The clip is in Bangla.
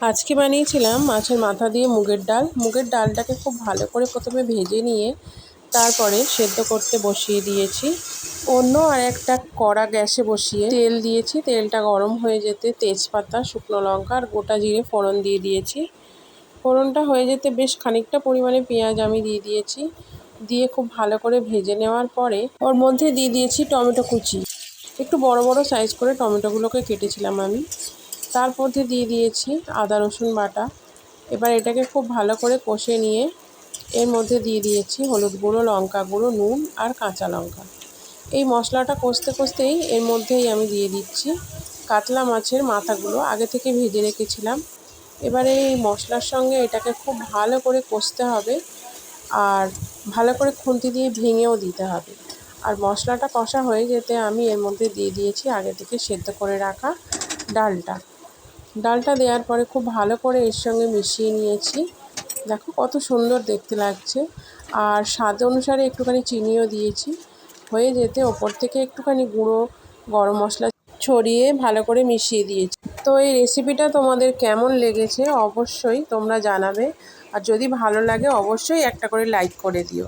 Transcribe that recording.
আজকে বানিয়েছিলাম মাছের মাথা দিয়ে মুগের ডাল। মুগের ডালটাকে খুব ভালো করে প্রথমে ভেজে নিয়ে তারপরে সেদ্ধ করতে বসিয়ে দিয়েছি। অন্য আর একটা কড়া গ্যাসে বসিয়ে তেল দিয়েছি। তেলটা গরম হয়ে যেতে তেজপাতা, শুকনো লঙ্কা আর গোটা জিরে ফোড়ন দিয়ে দিয়েছি। ফোড়নটা হয়ে যেতে বেশ খানিকটা পরিমাণে পেঁয়াজ আমি দিয়ে দিয়েছি। দিয়ে খুব ভালো করে ভেজে নেওয়ার পরে ওর মধ্যে দিয়ে দিয়েছি টমেটো কুচি। একটু বড় বড় সাইজ করে টমেটোগুলোকে কেটেছিলাম আমি। তার মধ্যে দিয়ে দিয়েছি আদা রসুন বাটা। এবার এটাকে খুব ভালো করে কষে নিয়ে এর মধ্যে দিয়ে দিয়েছি হলুদ গুঁড়ো, লঙ্কা গুঁড়ো, নুন আর কাঁচা লঙ্কা। এই মশলাটা কষতে কষতেই এর মধ্যেই আমি দিয়ে দিচ্ছি কাতলা মাছের মাথাগুলো আগে থেকে ভেজে রেখেছিলাম। এবারে এই মশলার সঙ্গে এটাকে খুব ভালো করে কষতে হবে আর ভালো করে খুন্তি দিয়ে ভেঙেও দিতে হবে। আর মশলাটা কষা হয়ে যেতে আমি এর মধ্যে দিয়ে দিয়েছি আগে থেকে সেদ্ধ করে রাখা ডালটা দেওয়ার পরে খুব ভালো করে এর সঙ্গে মিশিয়ে নিয়েছি। দেখো কত সুন্দর দেখতে লাগছে। আর স্বাদ অনুসারে একটুখানি চিনিও দিয়েছি। হয়ে যেতে ওপর থেকে একটুখানি গুঁড়ো গরম মশলা ছড়িয়ে ভালো করে মিশিয়ে দিয়েছি। তো এই রেসিপিটা তোমাদের কেমন লেগেছে অবশ্যই তোমরা জানাবে। আর যদি ভালো লাগে অবশ্যই একটা করে লাইক করে দিও।